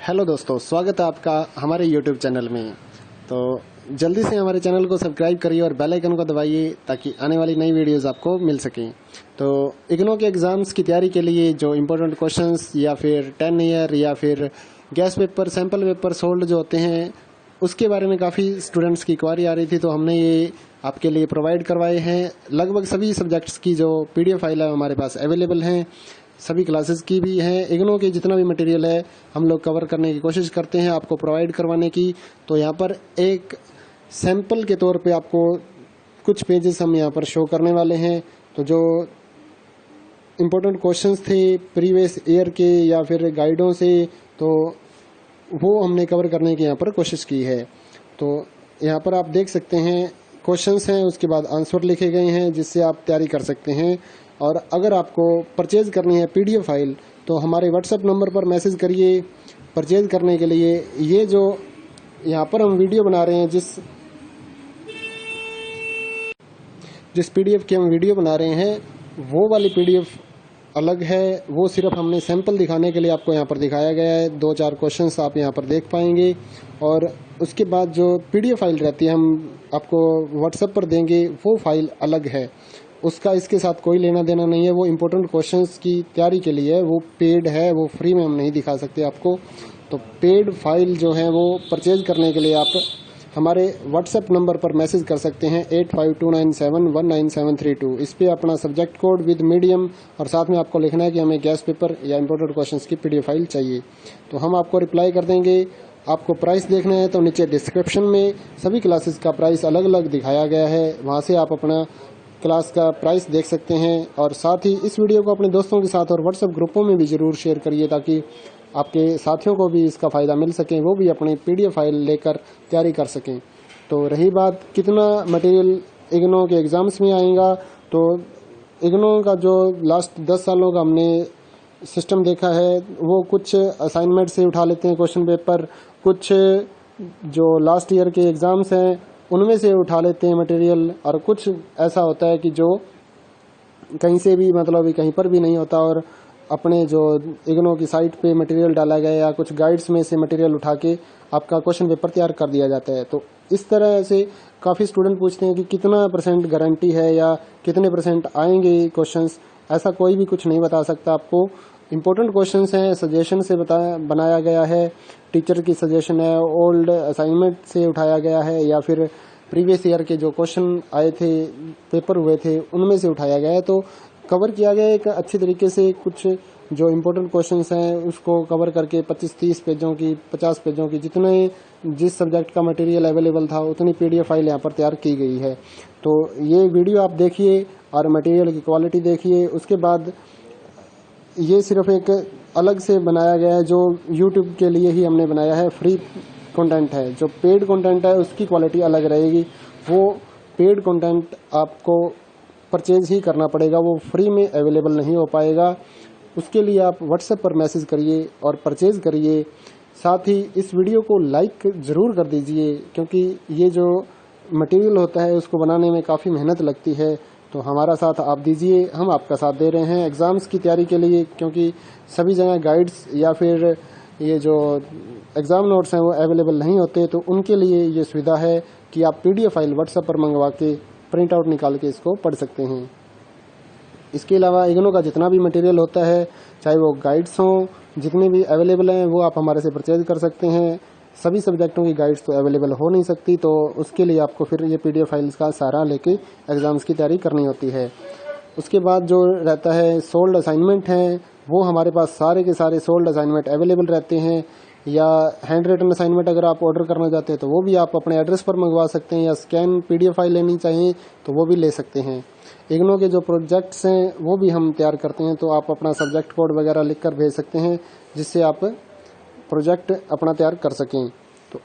Hello दोस्तों, स्वागत है आपका हमारे यूट्यूब चैनल में। तो जल्दी से हमारे चैनल को सब्सक्राइब करिए और बेल आइकन को दबाइए ताकि आने वाली नई वीडियोस आपको मिल सकें। तो इग्नू के एग्ज़ाम्स की तैयारी के लिए जो इम्पोर्टेंट क्वेश्चंस या फिर 10 ईयर या फिर gas paper, sample paper sold जो होते हैं, उसके बारे में काफ़ी स्टूडेंट्स की क्वारी आ रही थी, तो हमने ये आपके लिए प्रोवाइड करवाए हैं। लगभग सभी सब्जेक्ट्स की जो PDF फाइल है हमारे पास अवेलेबल हैं, सभी क्लासेस की भी हैं। इग्नू के जितना भी मटेरियल है हम लोग कवर करने की कोशिश करते हैं आपको प्रोवाइड करवाने की। तो यहाँ पर एक सैंपल के तौर पे आपको कुछ पेजेस हम यहाँ पर शो करने वाले हैं। तो जो इम्पोर्टेंट क्वेश्चंस थे प्रीवियस ईयर के या फिर गाइडों से, तो वो हमने कवर करने की यहाँ पर कोशिश की है। तो यहाँ पर आप देख सकते हैं क्वेश्चंस हैं, उसके बाद आंसर लिखे गए हैं जिससे आप तैयारी कर सकते हैं। और अगर आपको परचेज करनी है PDF फाइल तो हमारे व्हाट्सएप नंबर पर मैसेज करिए परचेज करने के लिए। ये जो यहाँ पर हम वीडियो बना रहे हैं, जिस PDF की हम वीडियो बना रहे हैं, वो वाली PDF अलग है। वो सिर्फ हमने सैंपल दिखाने के लिए आपको यहाँ पर दिखाया गया है। 2-4 क्वेश्चंस आप यहाँ पर देख पाएंगे। और उसके बाद जो PDF फाइल रहती है हम आपको व्हाट्सएप पर देंगे, वो फाइल अलग है। उसका इसके साथ कोई लेना देना नहीं है। वो इम्पोर्टेंट क्वेश्चंस की तैयारी के लिए है, वो पेड है, वो फ्री में हम नहीं दिखा सकते आपको। तो पेड फाइल जो है वो परचेज करने के लिए आप हमारे व्हाट्सएप नंबर पर मैसेज कर सकते हैं 8529719732। इस पे अपना सब्जेक्ट कोड विद मीडियम और साथ में आपको लिखना है कि हमें गैस पेपर या इम्पोर्टेंट क्वेश्चंस की PDF फाइल चाहिए। तो हम आपको रिप्लाई कर देंगे। आपको प्राइस देखना है तो नीचे डिस्क्रिप्शन में सभी क्लासेस का प्राइस अलग अलग दिखाया गया है, वहाँ से आप अपना क्लास का प्राइस देख सकते हैं। और साथ ही इस वीडियो को अपने दोस्तों के साथ और व्हाट्सएप ग्रुपों में भी ज़रूर शेयर करिए ताकि आपके साथियों को भी इसका फ़ायदा मिल सके, वो भी अपनी PDF फाइल लेकर तैयारी कर सकें। तो रही बात कितना मटेरियल इग्नू के एग्ज़ाम्स में आएगा, तो इग्नू का जो लास्ट 10 सालों का हमने सिस्टम देखा है, वो कुछ असाइनमेंट से उठा लेते हैं क्वेश्चन पेपर, कुछ जो लास्ट ईयर के एग्ज़ाम्स हैं उनमें से उठा लेते हैं मटेरियल, और कुछ ऐसा होता है कि जो कहीं से भी मतलब कहीं पर भी नहीं होता और अपने जो इग्नू की साइट पे मटेरियल डाला गया या कुछ गाइड्स में से मटेरियल उठा के आपका क्वेश्चन पेपर तैयार कर दिया जाता है। तो इस तरह से काफ़ी स्टूडेंट पूछते हैं कि कितना % गारंटी है या कितने % आएंगे क्वेश्चंस। ऐसा कोई भी कुछ नहीं बता सकता आपको। इम्पोर्टेंट क्वेश्चंस हैं, सजेशन से बनाया गया है, टीचर की सजेशन है, ओल्ड असाइनमेंट से उठाया गया है या फिर प्रीवियस ईयर के जो क्वेश्चन आए थे, पेपर हुए थे, उनमें से उठाया गया है। तो कवर किया गया एक अच्छी तरीके से। कुछ जो इम्पोर्टेंट क्वेश्चंस हैं उसको कवर करके 25-30 पेजों की, 50 पेजों की, जिस सब्जेक्ट का मटेरियल अवेलेबल था उतनी PDF फाइल यहाँ पर तैयार की गई है। तो ये वीडियो आप देखिए और मटेरियल की क्वालिटी देखिए। उसके बाद ये सिर्फ एक अलग से बनाया गया है, जो YouTube के लिए ही हमने बनाया है, फ्री कंटेंट है। जो पेड कंटेंट है उसकी क्वालिटी अलग रहेगी। वो पेड कंटेंट आपको परचेज ही करना पड़ेगा, वो फ्री में अवेलेबल नहीं हो पाएगा। उसके लिए आप व्हाट्सएप पर मैसेज करिए और परचेज करिए। साथ ही इस वीडियो को लाइक ज़रूर कर दीजिए, क्योंकि ये जो मटेरियल होता है उसको बनाने में काफ़ी मेहनत लगती है। तो हमारा साथ आप दीजिए, हम आपका साथ दे रहे हैं एग्ज़ाम्स की तैयारी के लिए, क्योंकि सभी जगह गाइड्स या फिर ये जो एग्ज़ाम नोट्स हैं वो अवेलेबल नहीं होते। तो उनके लिए ये सुविधा है कि आप PDF फाइल व्हाट्सएप पर मंगवा के प्रिंट आउट निकाल के इसको पढ़ सकते हैं। इसके अलावा इग्नू का जितना भी मटेरियल होता है, चाहे वो गाइड्स हों, जितने भी अवेलेबल हैं वो आप हमारे से परचेज कर सकते हैं। सभी सब्जेक्टों की गाइड्स तो अवेलेबल हो नहीं सकती, तो उसके लिए आपको फिर ये PDF फाइल्स का सहारा लेके एग्ज़ाम्स की तैयारी करनी होती है। उसके बाद जो रहता है सोल्ड असाइनमेंट हैं, वो हमारे पास सारे के सारे सोल्ड असाइनमेंट अवेलेबल रहते हैं। या हैंड रिटन असाइनमेंट अगर आप ऑर्डर करना चाहते हैं तो वो भी आप अपने एड्रेस पर मंगवा सकते हैं, या स्कैन PDF फाइल लेनी चाहिए तो वो भी ले सकते हैं। इग्नू के जो प्रोजेक्ट्स हैं वो भी हम तैयार करते हैं, तो आप अपना सब्जेक्ट कोड वगैरह लिख कर भेज सकते हैं जिससे आप प्रोजेक्ट अपना तैयार कर सकें। तो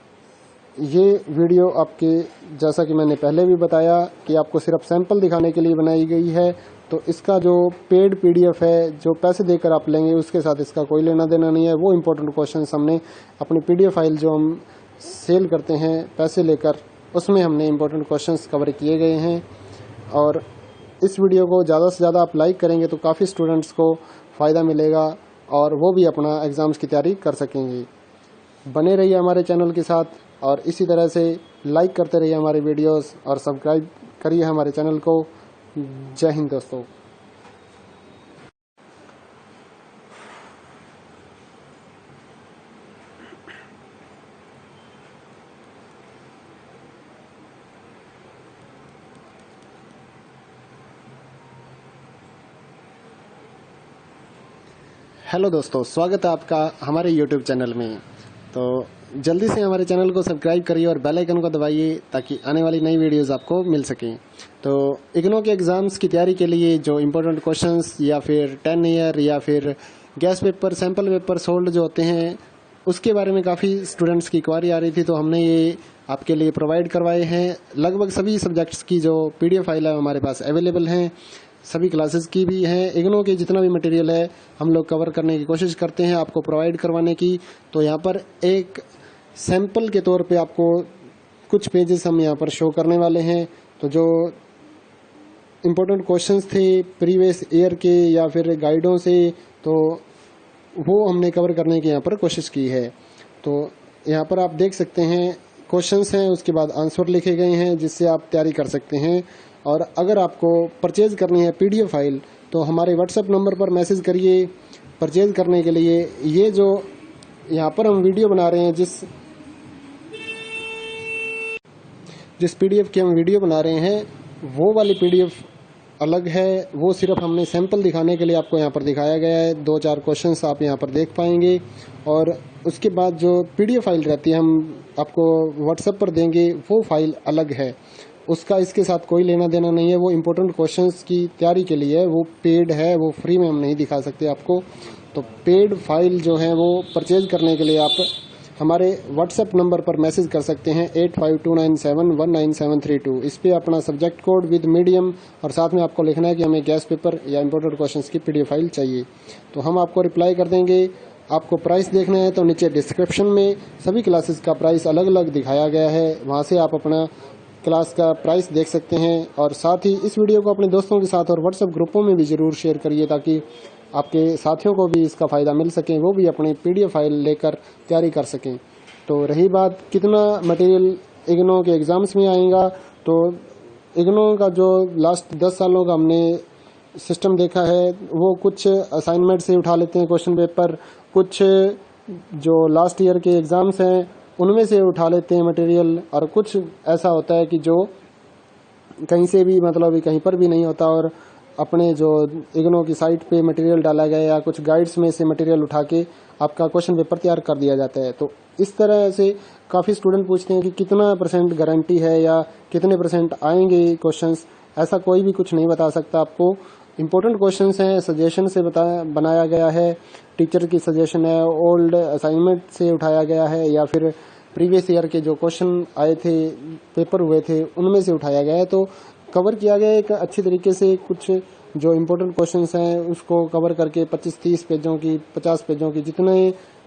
ये वीडियो आपके, जैसा कि मैंने पहले भी बताया, कि आपको सिर्फ सैंपल दिखाने के लिए बनाई गई है। तो इसका जो पेड PDF है, जो पैसे देकर आप लेंगे, उसके साथ इसका कोई लेना देना नहीं है। वो इम्पोर्टेंट क्वेश्चंस हमने अपनी PDF फाइल जो हम सेल करते हैं पैसे लेकर, उसमें हमने इम्पोर्टेंट क्वेश्चंस कवर किए गए हैं। और इस वीडियो को ज़्यादा से ज़्यादा आप लाइक करेंगे तो काफ़ी स्टूडेंट्स को फ़ायदा मिलेगा और वो भी अपना एग्ज़ाम्स की तैयारी कर सकेंगे। बने रहिए हमारे चैनल के साथ और इसी तरह से लाइक करते रहिए हमारे वीडियोस और सब्सक्राइब करिए हमारे चैनल को। जय हिंद दोस्तों। हेलो दोस्तों, स्वागत है आपका हमारे YouTube चैनल में। तो जल्दी से हमारे चैनल को सब्सक्राइब करिए और बेल आइकन को दबाइए ताकि आने वाली नई वीडियोस आपको मिल सकें। तो इग्नो के एग्ज़ाम्स की तैयारी के लिए जो इम्पोर्टेंट क्वेश्चंस या फिर 10 ईयर या फिर gas paper, sample paper sold जो होते हैं, उसके बारे में काफ़ी स्टूडेंट्स की क्वारी आ रही थी, तो हमने ये आपके लिए प्रोवाइड करवाए हैं। लगभग सभी सब्जेक्ट्स की जो PDF फाइल है हमारे पास अवेलेबल हैं, सभी क्लासेस की भी हैं। इग्नो के जितना भी मटेरियल है हम लोग कवर करने की कोशिश करते हैं आपको प्रोवाइड करवाने की। तो यहाँ पर एक सैंपल के तौर पे आपको कुछ पेजेस हम यहाँ पर शो करने वाले हैं। तो जो इम्पोर्टेंट क्वेश्चंस थे प्रीवियस ईयर के या फिर गाइडों से, तो वो हमने कवर करने की यहाँ पर कोशिश की है। तो यहाँ पर आप देख सकते हैं क्वेश्चंस हैं, उसके बाद आंसर लिखे गए हैं जिससे आप तैयारी कर सकते हैं। और अगर आपको परचेज करनी है PDF फाइल तो हमारे WhatsApp नंबर पर मैसेज करिए परचेज करने के लिए। ये जो यहाँ पर हम वीडियो बना रहे हैं, जिस PDF की हम वीडियो बना रहे हैं, वो वाली PDF अलग है। वो सिर्फ हमने सैंपल दिखाने के लिए आपको यहाँ पर दिखाया गया है। 2-4 क्वेश्चंस आप यहाँ पर देख पाएंगे और उसके बाद जो PDF फाइल रहती है हम आपको WhatsApp पर देंगे, वो फाइल अलग है। उसका इसके साथ कोई लेना देना नहीं है। वो इम्पोर्टेंट क्वेश्चंस की तैयारी के लिए है, वो पेड है, वो फ्री में हम नहीं दिखा सकते आपको। तो पेड फाइल जो है वो परचेज करने के लिए आप हमारे WhatsApp नंबर पर मैसेज कर सकते हैं 8529719732। इस पे अपना सब्जेक्ट कोड विद मीडियम और साथ में आपको लिखना है कि हमें गैस पेपर या इम्पोर्टेंट क्वेश्चंस की PDF फाइल चाहिए, तो हम आपको रिप्लाई कर देंगे। आपको प्राइस देखना है तो नीचे डिस्क्रिप्शन में सभी क्लासेस का प्राइस अलग अलग दिखाया गया है, वहाँ से आप अपना क्लास का प्राइस देख सकते हैं। और साथ ही इस वीडियो को अपने दोस्तों के साथ और WhatsApp ग्रुपों में भी ज़रूर शेयर करिए ताकि आपके साथियों को भी इसका फ़ायदा मिल सके, वो भी अपनी PDF फाइल लेकर तैयारी कर सकें। तो रही बात कितना मटेरियल इग्नो के एग्ज़ाम्स में आएगा, तो इग्नो का जो लास्ट 10 सालों का हमने सिस्टम देखा है, वो कुछ असाइनमेंट से उठा लेते हैं क्वेश्चन पेपर, कुछ जो लास्ट ईयर के एग्ज़ाम्स हैं उनमें से उठा लेते हैं मटेरियल, और कुछ ऐसा होता है कि जो कहीं से भी मतलब कहीं पर भी नहीं होता और अपने जो इग्नो की साइट पे मटेरियल डाला गया या कुछ गाइड्स में से मटेरियल उठा के आपका क्वेश्चन पेपर तैयार कर दिया जाता है। तो इस तरह से काफ़ी स्टूडेंट पूछते हैं कि कितना % गारंटी है या कितने % आएंगे क्वेश्चंस। ऐसा कोई भी कुछ नहीं बता सकता आपको। इम्पोर्टेंट क्वेश्चंस हैं, सजेशन से बनाया गया है, टीचर की सजेशन है, ओल्ड असाइनमेंट से उठाया गया है या फिर प्रीवियस ईयर के जो क्वेश्चन आए थे, पेपर हुए थे, उनमें से उठाया गया है। तो कवर किया गया एक अच्छी तरीके से। कुछ जो इम्पोर्टेंट क्वेश्चंस हैं उसको कवर करके 25-30 पेजों की, 50 पेजों की,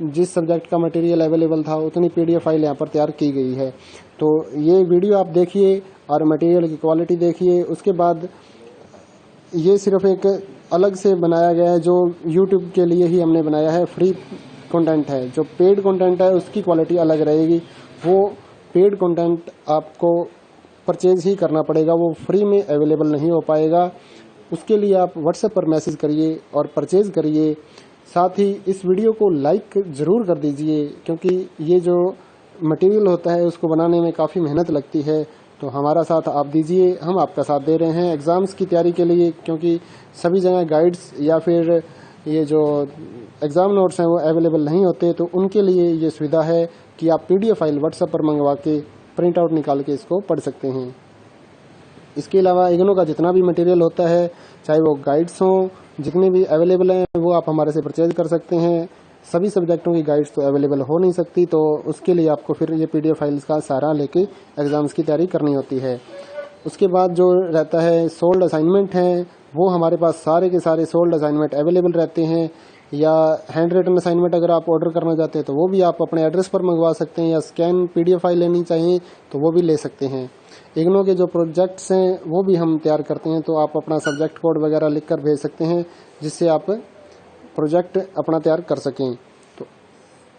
जिस सब्जेक्ट का मटेरियल अवेलेबल था उतनी PDF फाइल यहाँ पर तैयार की गई है। तो ये वीडियो आप देखिए और मटेरियल की क्वालिटी देखिए। उसके बाद ये सिर्फ एक अलग से बनाया गया है जो YouTube के लिए ही हमने बनाया है, फ्री कंटेंट है। जो पेड कंटेंट है उसकी क्वालिटी अलग रहेगी। वो पेड कंटेंट आपको परचेज ही करना पड़ेगा, वो फ्री में अवेलेबल नहीं हो पाएगा। उसके लिए आप WhatsApp पर मैसेज करिए और परचेज करिए। साथ ही इस वीडियो को लाइक ज़रूर कर दीजिए, क्योंकि ये जो मटेरियल होता है उसको बनाने में काफ़ी मेहनत लगती है। तो हमारा साथ आप दीजिए, हम आपका साथ दे रहे हैं एग्ज़ाम्स की तैयारी के लिए, क्योंकि सभी जगह गाइड्स या फिर ये जो एग्ज़ाम नोट्स हैं वो अवेलेबल नहीं होते। तो उनके लिए ये सुविधा है कि आप PDF फाइल WhatsApp पर मंगवा के प्रिंट आउट निकाल के इसको पढ़ सकते हैं। इसके अलावा इग्नो का जितना भी मटेरियल होता है, चाहे वो गाइड्स हों, जितने भी अवेलेबल हैं, वो आप हमारे से परचेज कर सकते हैं। सभी सब्जेक्टों की गाइड्स तो अवेलेबल हो नहीं सकती, तो उसके लिए आपको फिर ये PDF फाइल्स का सहारा लेके एग्ज़ाम्स की तैयारी करनी होती है। उसके बाद जो रहता है सोल्ड असाइनमेंट हैं, वो हमारे पास सारे के सारे सोल्ड असाइनमेंट अवेलेबल रहते हैं। या हैंड रिटन असाइनमेंट अगर आप ऑर्डर करना चाहते हैं तो वो भी आप अपने एड्रेस पर मंगवा सकते हैं, या स्कैन PDF फाइल लेनी चाहिए तो वो भी ले सकते हैं। इग्नो के जो प्रोजेक्ट्स हैं वो भी हम तैयार करते हैं, तो आप अपना सब्जेक्ट कोड वगैरह लिख कर भेज सकते हैं जिससे आप प्रोजेक्ट अपना तैयार कर सकें। तो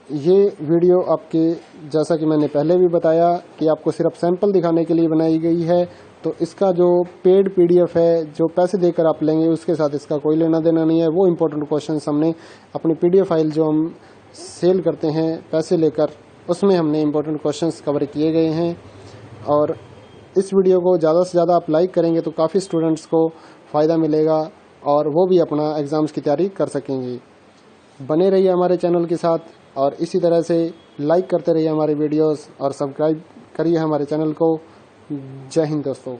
ये वीडियो आपके, जैसा कि मैंने पहले भी बताया, कि आपको सिर्फ सैंपल दिखाने के लिए बनाई गई है। तो इसका जो पेड पीडीएफ है, जो पैसे देकर आप लेंगे, उसके साथ इसका कोई लेना देना नहीं है। वो इम्पोर्टेंट क्वेश्चंस हमने अपनी पीडीएफ फाइल जो हम सेल करते हैं पैसे लेकर, उसमें हमने इम्पोर्टेंट क्वेश्चंस कवर किए गए हैं। और इस वीडियो को ज़्यादा से ज़्यादा आप लाइक करेंगे तो काफ़ी स्टूडेंट्स को फ़ायदा मिलेगा और वो भी अपना एग्ज़ाम्स की तैयारी कर सकेंगे। बने रहिए हमारे चैनल के साथ और इसी तरह से लाइक करते रहिए हमारे वीडियोस और सब्सक्राइब करिए हमारे चैनल को। जय हिंद दोस्तों।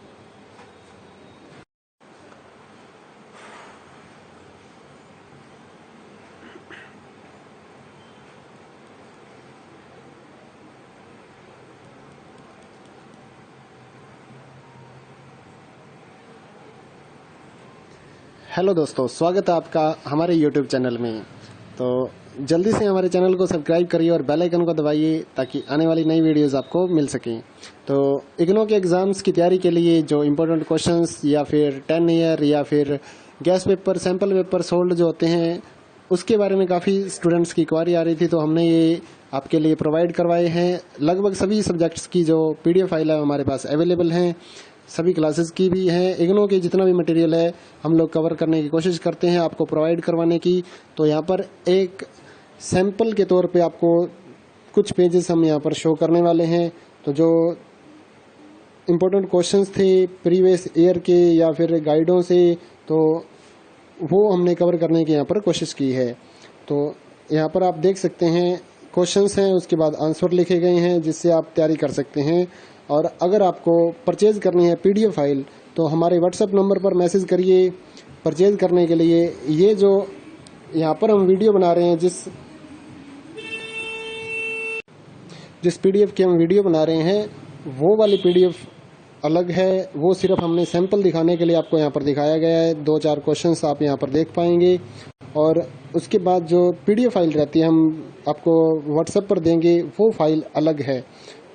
हेलो दोस्तों, स्वागत है आपका हमारे YouTube चैनल में। तो जल्दी से हमारे चैनल को सब्सक्राइब करिए और बेल आइकन को दबाइए ताकि आने वाली नई वीडियोस आपको मिल सकें। तो इग्नो के एग्ज़ाम्स की तैयारी के लिए जो इम्पोर्टेंट क्वेश्चंस या फिर 10 ईयर या फिर gas paper, sample paper sold जो होते हैं, उसके बारे में काफ़ी स्टूडेंट्स की क्वारी आ रही थी, तो हमने ये आपके लिए प्रोवाइड करवाए हैं। लगभग सभी सब्जेक्ट्स की जो PDF फाइल है हमारे पास अवेलेबल हैं, सभी क्लासेस की भी हैं। इग्नो के जितना भी मटेरियल है हम लोग कवर करने की कोशिश करते हैं आपको प्रोवाइड करवाने की। तो यहाँ पर एक सैंपल के तौर पे आपको कुछ पेजेस हम यहाँ पर शो करने वाले हैं। तो जो इम्पोर्टेंट क्वेश्चंस थे प्रीवियस ईयर के या फिर गाइडों से, तो वो हमने कवर करने की यहाँ पर कोशिश की है। तो यहाँ पर आप देख सकते हैं क्वेश्चंस हैं, उसके बाद आंसर लिखे गए हैं जिससे आप तैयारी कर सकते हैं। और अगर आपको परचेज करनी है PDF फाइल तो हमारे व्हाट्सएप नंबर पर मैसेज करिए परचेज करने के लिए। ये जो यहाँ पर हम वीडियो बना रहे हैं, जिस PDF की हम वीडियो बना रहे हैं, वो वाली PDF अलग है। वो सिर्फ हमने सैंपल दिखाने के लिए आपको यहाँ पर दिखाया गया है। 2-4 क्वेश्चंस आप यहाँ पर देख पाएंगे और उसके बाद जो PDF फाइल रहती है हम आपको व्हाट्सएप पर देंगे, वो फाइल अलग है।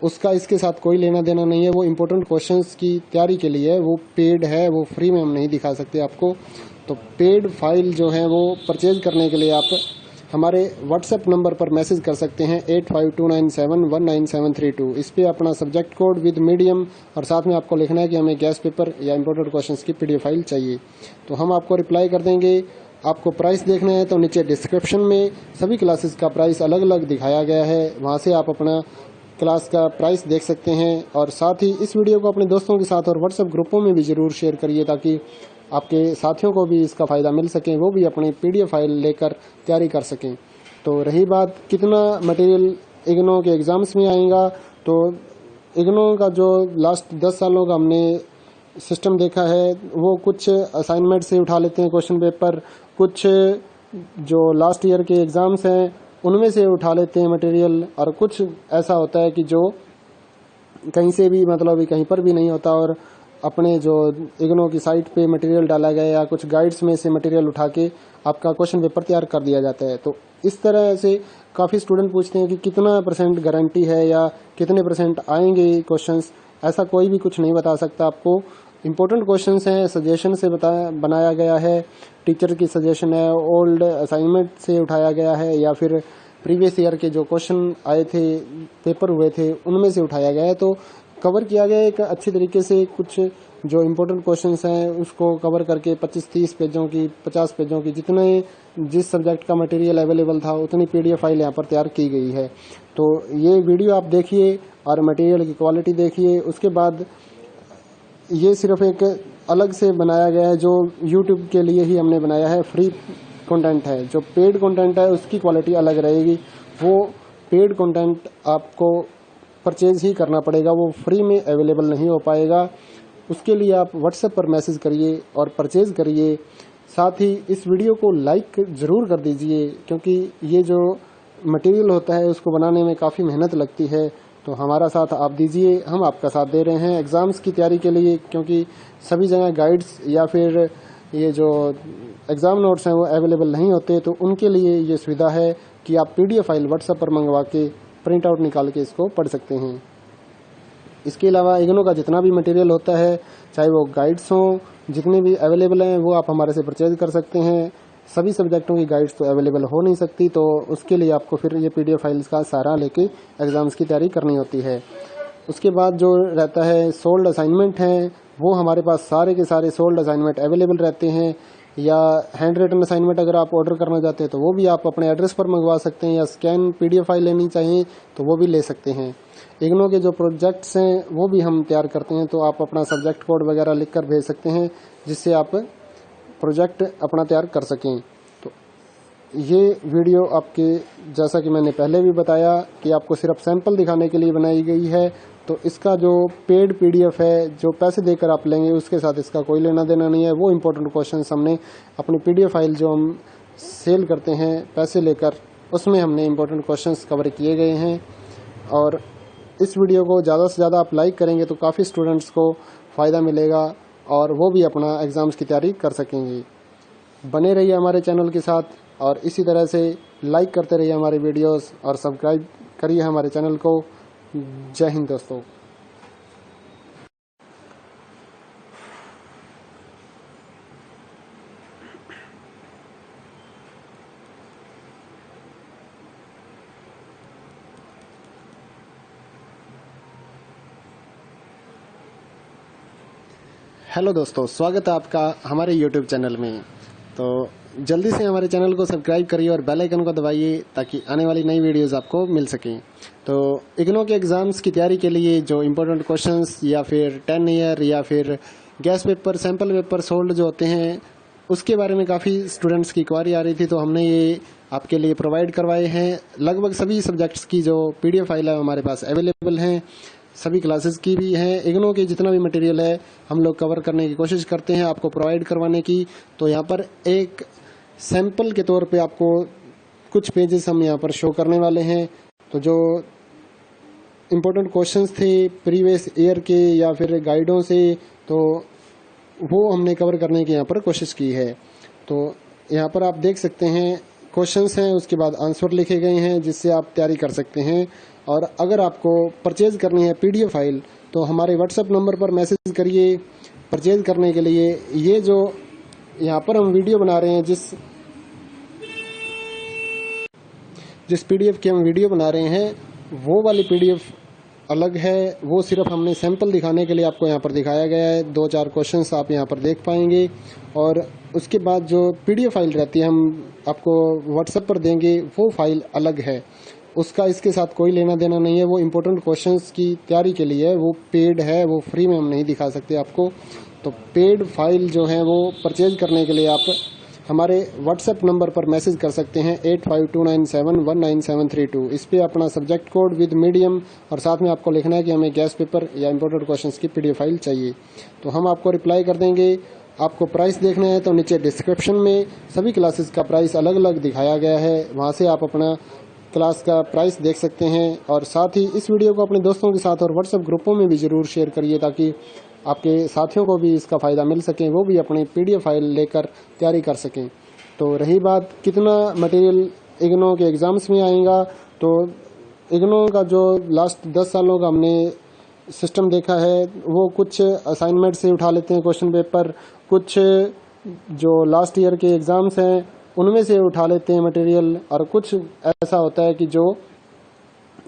उसका इसके साथ कोई लेना देना नहीं है। वो इम्पोर्टेंट क्वेश्चंस की तैयारी के लिए है, वो पेड है, वो फ्री में हम नहीं दिखा सकते आपको। तो पेड फाइल जो है वो परचेज करने के लिए आप हमारे व्हाट्सएप नंबर पर मैसेज कर सकते हैं 8529719732। इस पे अपना सब्जेक्ट कोड विद मीडियम और साथ में आपको लिखना है कि हमें गैस पेपर या इम्पोर्टेंट क्वेश्चंस की PDF फाइल चाहिए। तो हम आपको रिप्लाई कर देंगे। आपको प्राइस देखना है तो नीचे डिस्क्रिप्शन में सभी क्लासेस का प्राइस अलग अलग दिखाया गया है, वहाँ से आप अपना क्लास का प्राइस देख सकते हैं। और साथ ही इस वीडियो को अपने दोस्तों के साथ और व्हाट्सएप ग्रुपों में भी ज़रूर शेयर करिए ताकि आपके साथियों को भी इसका फ़ायदा मिल सके, वो भी अपनी PDF फाइल लेकर तैयारी कर सकें। तो रही बात कितना मटेरियल इग्नो के एग्ज़ाम्स में आएगा, तो इग्नो का जो लास्ट 10 सालों का हमने सिस्टम देखा है, वो कुछ असाइनमेंट से उठा लेते हैं क्वेश्चन पेपर, कुछ जो लास्ट ईयर के एग्ज़ाम्स हैं उनमें से उठा लेते हैं मटेरियल, और कुछ ऐसा होता है कि जो कहीं से भी, मतलब कहीं पर भी नहीं होता और अपने जो इग्नो की साइट पे मटेरियल डाला गया या कुछ गाइड्स में से मटेरियल उठा के आपका क्वेश्चन पेपर तैयार कर दिया जाता है। तो इस तरह से काफ़ी स्टूडेंट पूछते हैं कि कितना % गारंटी है या कितने % आएंगे क्वेश्चंस। ऐसा कोई भी कुछ नहीं बता सकता आपको। इम्पोर्टेंट क्वेश्चंस हैं, सजेशन से बनाया गया है, टीचर की सजेशन है, ओल्ड असाइनमेंट से उठाया गया है या फिर प्रीवियस ईयर के जो क्वेश्चन आए थे, पेपर हुए थे, उनमें से उठाया गया है। तो कवर किया गया एक अच्छी तरीके से। कुछ जो इम्पोर्टेंट क्वेश्चंस हैं उसको कवर करके 25-30 पेजों की, 50 पेजों की, जिस सब्जेक्ट का मटेरियल अवेलेबल था उतनी PDF फाइल यहाँ पर तैयार की गई है। तो ये वीडियो आप देखिए और मटेरियल की क्वालिटी देखिए। उसके बाद ये सिर्फ एक अलग से बनाया गया है, जो YouTube के लिए ही हमने बनाया है, फ्री कंटेंट है। जो पेड कंटेंट है उसकी क्वालिटी अलग रहेगी। वो पेड कंटेंट आपको परचेज ही करना पड़ेगा, वो फ्री में अवेलेबल नहीं हो पाएगा। उसके लिए आप व्हाट्सएप पर मैसेज करिए और परचेज करिए। साथ ही इस वीडियो को लाइक ज़रूर कर दीजिए, क्योंकि ये जो मटेरियल होता है उसको बनाने में काफ़ी मेहनत लगती है। तो हमारा साथ आप दीजिए, हम आपका साथ दे रहे हैं एग्ज़ाम्स की तैयारी के लिए, क्योंकि सभी जगह गाइड्स या फिर ये जो एग्ज़ाम नोट्स हैं वो अवेलेबल नहीं होते। तो उनके लिए ये सुविधा है कि आप PDF फाइल व्हाट्सएप पर मंगवा के प्रिंट आउट निकाल के इसको पढ़ सकते हैं। इसके अलावा इग्नो का जितना भी मटेरियल होता है, चाहे वो गाइड्स हों, जितने भी अवेलेबल हैं, वो आप हमारे से परचेज कर सकते हैं। सभी सब्जेक्टों की गाइड्स तो अवेलेबल हो नहीं सकती, तो उसके लिए आपको फिर ये PDF फाइल्स का सहारा लेके एग्ज़ाम्स की तैयारी करनी होती है। उसके बाद जो रहता है सोल्ड असाइनमेंट हैं, वो हमारे पास सारे के सारे सोल्ड असाइनमेंट अवेलेबल रहते हैं, या हैंड रिटन असाइनमेंट अगर आप ऑर्डर करना चाहते हैं तो वो भी आप अपने एड्रेस पर मंगवा सकते हैं, या स्कैन PDF फाइल लेनी चाहिए तो वो भी ले सकते हैं। इग्नो के जो प्रोजेक्ट्स हैं वो भी हम तैयार करते हैं, तो आप अपना सब्जेक्ट कोड वगैरह लिख कर भेज सकते हैं जिससे आप प्रोजेक्ट अपना तैयार कर सकें। तो ये वीडियो आपके, जैसा कि मैंने पहले भी बताया, कि आपको सिर्फ सैंपल दिखाने के लिए बनाई गई है। तो इसका जो पेड PDF है, जो पैसे देकर आप लेंगे, उसके साथ इसका कोई लेना देना नहीं है। वो इम्पोर्टेंट क्वेश्चंस हमने अपनी PDF फाइल जो हम सेल करते हैं पैसे लेकर, उसमें हमने इम्पोर्टेंट क्वेश्चंस कवर किए गए हैं। और इस वीडियो को ज़्यादा से ज़्यादा आप लाइक करेंगे तो काफ़ी स्टूडेंट्स को फ़ायदा मिलेगा और वो भी अपना एग्ज़ाम्स की तैयारी कर सकेंगे। बने रहिए हमारे चैनल के साथ और इसी तरह से लाइक करते रहिए हमारे वीडियोस और सब्सक्राइब करिए हमारे चैनल को। जय हिंद दोस्तों। हेलो दोस्तों, स्वागत है आपका हमारे YouTube चैनल में। तो जल्दी से हमारे चैनल को सब्सक्राइब करिए और बेल आइकन को दबाइए ताकि आने वाली नई वीडियोस आपको मिल सकें। तो इग्नो के एग्ज़ाम्स की तैयारी के लिए जो इम्पोर्टेंट क्वेश्चंस या फिर 10 ईयर या फिर gas paper, sample paper sold जो होते हैं, उसके बारे में काफ़ी स्टूडेंट्स की क्वारी आ रही थी, तो हमने ये आपके लिए प्रोवाइड करवाए हैं। लगभग सभी सब्जेक्ट्स की जो PDF फाइल है हमारे पास अवेलेबल हैं, सभी क्लासेस की भी हैं। इग्नो के जितना भी मटेरियल है हम लोग कवर करने की कोशिश करते हैं आपको प्रोवाइड करवाने की। तो यहाँ पर एक सैंपल के तौर पे आपको कुछ पेजेस हम यहाँ पर शो करने वाले हैं। तो जो इम्पोर्टेंट क्वेश्चंस थे प्रीवियस ईयर के या फिर गाइडों से, तो वो हमने कवर करने की यहाँ पर कोशिश की है। तो यहाँ पर आप देख सकते हैं क्वेश्चंस हैं, उसके बाद आंसर लिखे गए हैं जिससे आप तैयारी कर सकते हैं। और अगर आपको परचेज करनी है PDF फाइल तो हमारे व्हाट्सएप नंबर पर मैसेज करिए परचेज करने के लिए। ये जो यहाँ पर हम वीडियो बना रहे हैं, जिस PDF की हम वीडियो बना रहे हैं, वो वाली PDF अलग है। वो सिर्फ हमने सैंपल दिखाने के लिए आपको यहाँ पर दिखाया गया है। 2-4 क्वेश्चंस आप यहाँ पर देख पाएंगे। और उसके बाद जो PDF फाइल रहती है हम आपको व्हाट्सएप पर देंगे, वो फाइल अलग है, उसका इसके साथ कोई लेना देना नहीं है। वो इम्पोर्टेंट क्वेश्चंस की तैयारी के लिए है, वो पेड है, वो फ्री में हम नहीं दिखा सकते आपको। तो पेड फाइल जो है वो परचेज करने के लिए आप हमारे व्हाट्सएप नंबर पर मैसेज कर सकते हैं 8529719732। इस पे अपना सब्जेक्ट कोड विद मीडियम और साथ में आपको लिखना है कि हमें गैस पेपर या इम्पोर्टेंट क्वेश्चंस की PDF फाइल चाहिए, तो हम आपको रिप्लाई कर देंगे। आपको प्राइस देखना है तो नीचे डिस्क्रिप्शन में सभी क्लासेस का प्राइस अलग अलग दिखाया गया है, वहाँ से आप अपना क्लास का प्राइस देख सकते हैं। और साथ ही इस वीडियो को अपने दोस्तों के साथ और व्हाट्सएप ग्रुपों में भी ज़रूर शेयर करिए ताकि आपके साथियों को भी इसका फ़ायदा मिल सके, वो भी अपनी PDF फाइल लेकर तैयारी कर सकें। तो रही बात कितना मटेरियल इग्नो के एग्ज़ाम्स में आएगा, तो इग्नो का जो लास्ट 10 सालों का हमने सिस्टम देखा है, वो कुछ असाइनमेंट से उठा लेते हैं क्वेश्चन पेपर, कुछ जो लास्ट ईयर के एग्ज़ाम्स हैं उनमें से उठा लेते हैं मटेरियल, और कुछ ऐसा होता है कि जो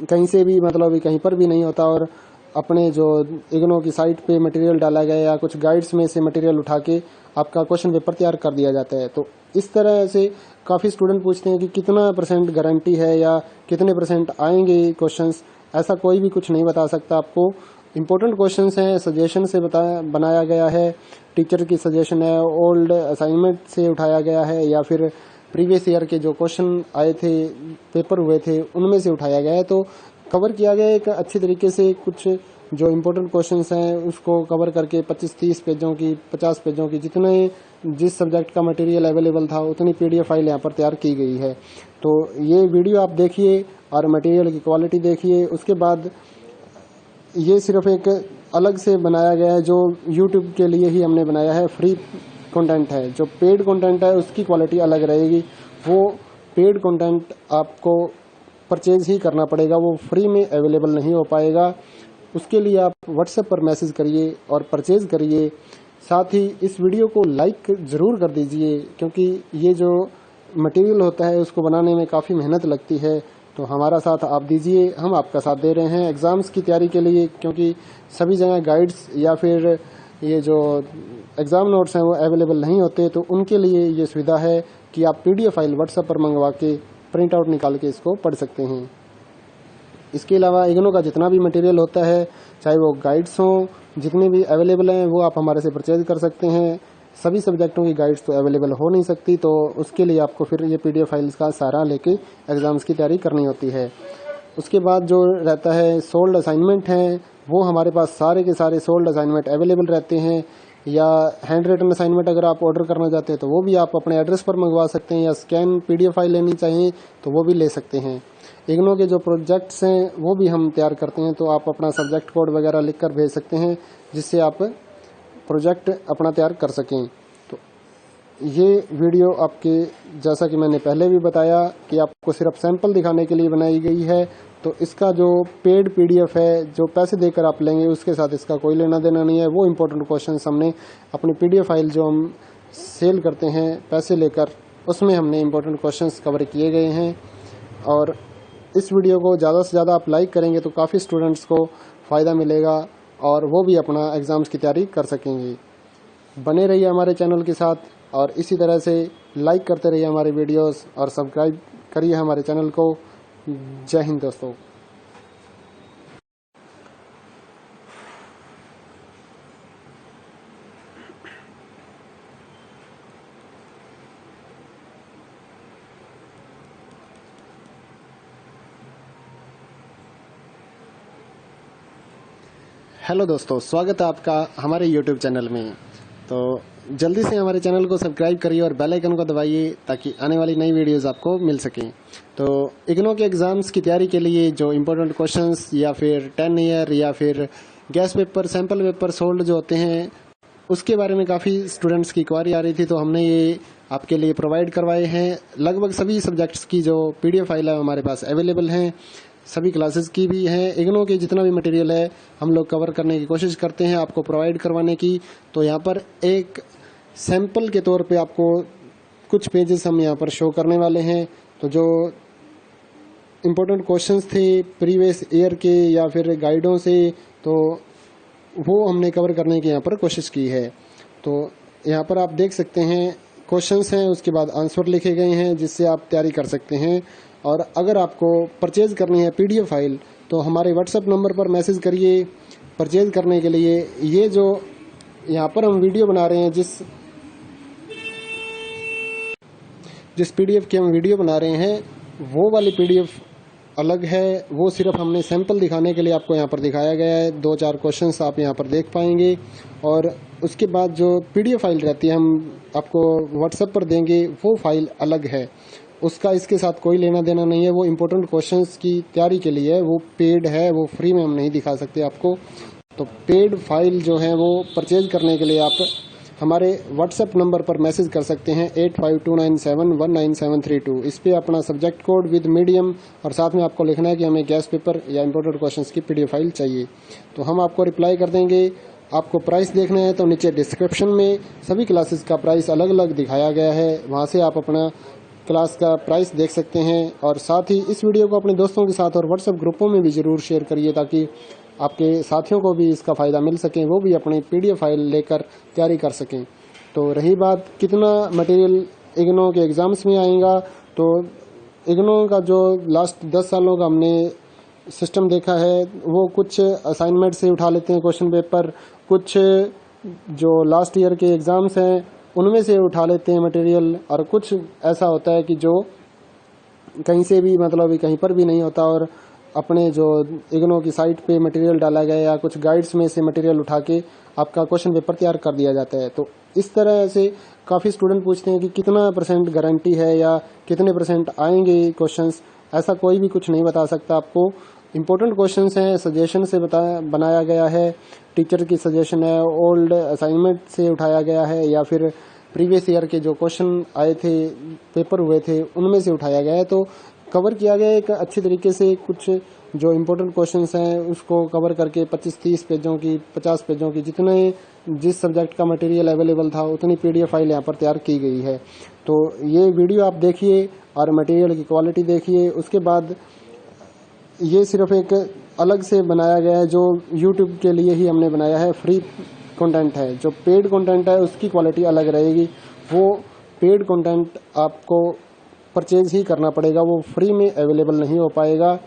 कहीं से भी, मतलब कहीं पर भी नहीं होता और अपने जो इग्नो की साइट पे मटेरियल डाला गया या कुछ गाइड्स में से मटेरियल उठा के आपका क्वेश्चन पेपर तैयार कर दिया जाता है। तो इस तरह से काफ़ी स्टूडेंट पूछते हैं कि कितना % गारंटी है या कितने % आएंगे क्वेश्चंस। ऐसा कोई भी कुछ नहीं बता सकता आपको। इम्पोर्टेंट क्वेश्चंस हैं, सजेशन से बनाया गया है, टीचर की सजेशन है, ओल्ड असाइनमेंट से उठाया गया है, या फिर प्रीवियस ईयर के जो क्वेश्चन आए थे, पेपर हुए थे, उनमें से उठाया गया है। तो कवर किया गया एक अच्छी तरीके से। कुछ जो इम्पोर्टेंट क्वेश्चंस हैं उसको कवर करके 25-30 पेजों की, 50 पेजों की, जितने जिस सब्जेक्ट का मटेरियल अवेलेबल था उतनी PDF फाइल यहाँ पर तैयार की गई है। तो ये वीडियो आप देखिए और मटेरियल की क्वालिटी देखिए। उसके बाद ये सिर्फ एक अलग से बनाया गया है, जो YouTube के लिए ही हमने बनाया है, फ्री कंटेंट है। जो पेड कंटेंट है उसकी क्वालिटी अलग रहेगी, वो पेड कंटेंट आपको परचेज ही करना पड़ेगा, वो फ्री में अवेलेबल नहीं हो पाएगा। उसके लिए आप व्हाट्सएप पर मैसेज करिए और परचेज करिए। साथ ही इस वीडियो को लाइक ज़रूर कर दीजिए, क्योंकि ये जो मटेरियल होता है उसको बनाने में काफ़ी मेहनत लगती है। तो हमारा साथ आप दीजिए, हम आपका साथ दे रहे हैं एग्ज़ाम्स की तैयारी के लिए, क्योंकि सभी जगह गाइड्स या फिर ये जो एग्ज़ाम नोट्स हैं वो अवेलेबल नहीं होते। तो उनके लिए ये सुविधा है कि आप PDF फाइल व्हाट्सएप पर मंगवा के प्रिंट आउट निकाल के इसको पढ़ सकते हैं। इसके अलावा इग्नू का जितना भी मटेरियल होता है, चाहे वो गाइड्स हों, जितने भी अवेलेबल हैं वो आप हमारे से परचेज कर सकते हैं। सभी सब्जेक्टों की गाइड्स तो अवेलेबल हो नहीं सकती, तो उसके लिए आपको फिर ये PDF फाइल्स का सहारा लेके एग्ज़ाम्स की तैयारी करनी होती है। उसके बाद जो रहता है सोल्ड असाइनमेंट हैं, वो हमारे पास सारे के सारे सोल्ड असाइनमेंट अवेलेबल रहते हैं। या हैंड रिटन असाइनमेंट अगर आप ऑर्डर करना चाहते हैं तो वो भी आप अपने एड्रेस पर मंगवा सकते हैं, या स्कैन PDF फाइल लेनी चाहिए तो वो भी ले सकते हैं। इग्नू के जो प्रोजेक्ट्स हैं वो भी हम तैयार करते हैं, तो आप अपना सब्जेक्ट कोड वगैरह लिख कर भेज सकते हैं, जिससे आप प्रोजेक्ट अपना तैयार कर सकें। तो ये वीडियो आपके, जैसा कि मैंने पहले भी बताया, कि आपको सिर्फ सैंपल दिखाने के लिए बनाई गई है। तो इसका जो पेड PDF है, जो पैसे देकर आप लेंगे, उसके साथ इसका कोई लेना देना नहीं है। वो इम्पोर्टेंट क्वेश्चंस हमने अपनी PDF फाइल जो हम सेल करते हैं पैसे लेकर, उसमें हमने इम्पोर्टेंट क्वेश्चंस कवर किए गए हैं। और इस वीडियो को ज़्यादा से ज़्यादा आप लाइक करेंगे तो काफ़ी स्टूडेंट्स को फ़ायदा मिलेगा और वो भी अपना एग्ज़ाम्स की तैयारी कर सकेंगे। बने रहिए हमारे चैनल के साथ और इसी तरह से लाइक करते रहिए हमारे वीडियोस और सब्सक्राइब करिए हमारे चैनल को। जय हिंद दोस्तों। हेलो दोस्तों, स्वागत है आपका हमारे YouTube चैनल में। तो जल्दी से हमारे चैनल को सब्सक्राइब करिए और बेल आइकन को दबाइए, ताकि आने वाली नई वीडियोस आपको मिल सकें। तो इग्नू के एग्ज़ाम्स की तैयारी के लिए जो इम्पोर्टेंट क्वेश्चंस या फिर 10 ईयर या फिर gas paper, sample paper sold जो होते हैं, उसके बारे में काफ़ी स्टूडेंट्स की क्वारी आ रही थी, तो हमने ये आपके लिए प्रोवाइड करवाए हैं। लगभग सभी सब्जेक्ट्स की जो PDF फाइल है हमारे पास अवेलेबल हैं, सभी क्लासेस की भी हैं। इग्नू के जितना भी मटेरियल है हम लोग कवर करने की कोशिश करते हैं आपको प्रोवाइड करवाने की। तो यहाँ पर एक सैंपल के तौर पे आपको कुछ पेजेस हम यहाँ पर शो करने वाले हैं। तो जो इम्पोर्टेंट क्वेश्चंस थे प्रीवियस ईयर के या फिर गाइडों से, तो वो हमने कवर करने की यहाँ पर कोशिश की है। तो यहाँ पर आप देख सकते हैं क्वेश्चंस हैं, उसके बाद आंसर लिखे गए हैं, जिससे आप तैयारी कर सकते हैं। और अगर आपको परचेज़ करनी है PDF फाइल तो हमारे WhatsApp नंबर पर मैसेज करिए परचेज़ करने के लिए। ये जो यहाँ पर हम वीडियो बना रहे हैं, जिस PDF की हम वीडियो बना रहे हैं, वो वाली PDF अलग है। वो सिर्फ हमने सैंपल दिखाने के लिए आपको यहाँ पर दिखाया गया है। 2-4 क्वेश्चंस आप यहाँ पर देख पाएंगे। और उसके बाद जो PDF फाइल रहती है हम आपको WhatsApp पर देंगे, वो फाइल अलग है, उसका इसके साथ कोई लेना देना नहीं है। वो इम्पोर्टेंट क्वेश्चंस की तैयारी के लिए है, वो पेड है, वो फ्री में हम नहीं दिखा सकते आपको। तो पेड फाइल जो है वो परचेज करने के लिए आप हमारे WhatsApp नंबर पर मैसेज कर सकते हैं 8529719732। इस पे अपना सब्जेक्ट कोड विद मीडियम और साथ में आपको लिखना है कि हमें गैस पेपर या इम्पोर्टेंट क्वेश्चंस की PDF फाइल चाहिए। तो हम आपको रिप्लाई कर देंगे। आपको प्राइस देखना है तो नीचे डिस्क्रिप्शन में सभी क्लासेस का प्राइस अलग अलग दिखाया गया है, वहाँ से आप अपना क्लास का प्राइस देख सकते हैं। और साथ ही इस वीडियो को अपने दोस्तों के साथ और WhatsApp ग्रुपों में भी ज़रूर शेयर करिए, ताकि आपके साथियों को भी इसका फ़ायदा मिल सके, वो भी अपनी PDF फाइल लेकर तैयारी कर सकें। तो रही बात कितना मटेरियल इग्नू के एग्ज़ाम्स में आएगा, तो इग्नू का जो लास्ट 10 सालों का हमने सिस्टम देखा है, वो कुछ असाइनमेंट से उठा लेते हैं क्वेश्चन पेपर, कुछ जो लास्ट ईयर के एग्ज़ाम्स हैं उनमें से उठा लेते हैं मटेरियल, और कुछ ऐसा होता है कि जो कहीं से भी मतलब कहीं पर भी नहीं होता और अपने जो इग्नू की साइट पे मटेरियल डाला गया या कुछ गाइड्स में से मटेरियल उठा के आपका क्वेश्चन पेपर तैयार कर दिया जाता है। तो इस तरह से काफ़ी स्टूडेंट पूछते हैं कि कितना % गारंटी है या कितने % आएंगे क्वेश्चंस। ऐसा कोई भी कुछ नहीं बता सकता आपको। इम्पोर्टेंट क्वेश्चंस हैं, सजेशन से बनाया गया है, टीचर की सजेशन है, ओल्ड असाइनमेंट से उठाया गया है, या फिर प्रीवियस ईयर के जो क्वेश्चन आए थे, पेपर हुए थे, उनमें से उठाया गया है। तो कवर किया गया एक अच्छी तरीके से। कुछ जो इम्पोर्टेंट क्वेश्चंस हैं उसको कवर करके 25-30 पेजों की, 50 पेजों की, जितने जिस सब्जेक्ट का मटेरियल अवेलेबल था उतनी PDF फाइल यहाँ पर तैयार की गई है। तो ये वीडियो आप देखिए और मटेरियल की क्वालिटी देखिए। उसके बाद ये सिर्फ एक अलग से बनाया गया है जो YouTube के लिए ही हमने बनाया है, फ्री कंटेंट है। जो पेड कंटेंट है उसकी क्वालिटी अलग रहेगी, वो पेड कंटेंट आपको परचेज ही करना पड़ेगा, वो फ्री में अवेलेबल नहीं हो पाएगा।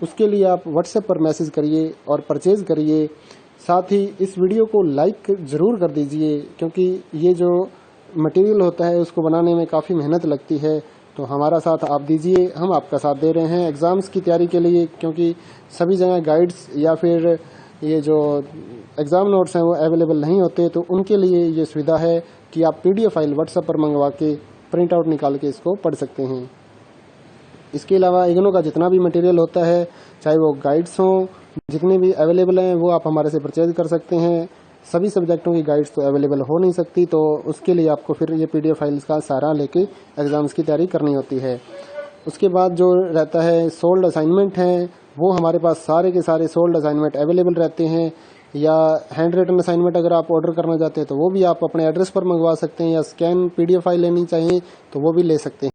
उसके लिए आप व्हाट्सएप पर मैसेज करिए और परचेज़ करिए। साथ ही इस वीडियो को लाइक ज़रूर कर दीजिए, क्योंकि ये जो मटेरियल होता है उसको बनाने में काफ़ी मेहनत लगती है। तो हमारा साथ आप दीजिए, हम आपका साथ दे रहे हैं एग्ज़ाम्स की तैयारी के लिए, क्योंकि सभी जगह गाइड्स या फिर ये जो एग्ज़ाम नोट्स हैं वो अवेलेबल नहीं होते। तो उनके लिए ये सुविधा है कि आप PDF फाइल व्हाट्सएप पर मंगवा के प्रिंट आउट निकाल के इसको पढ़ सकते हैं। इसके अलावा इग्नू का जितना भी मटेरियल होता है, चाहे वो गाइड्स हों, जितने भी अवेलेबल हैं वो आप हमारे से परचेज कर सकते हैं। सभी सब्जेक्टों की गाइड्स तो अवेलेबल हो नहीं सकती, तो उसके लिए आपको फिर ये PDF फाइल्स का सहारा लेके एग्ज़ाम्स की तैयारी करनी होती है। उसके बाद जो रहता है सोल्ड असाइनमेंट हैं, वो हमारे पास सारे के सारे सोल्ड असाइनमेंट अवेलेबल रहते हैं। या हैंड रिटन असाइनमेंट अगर आप ऑर्डर करना चाहते हैं तो वो भी आप अपने एड्रेस पर मंगवा सकते हैं, या स्कैन PDF फाइल लेनी चाहिए तो वो भी ले सकते हैं।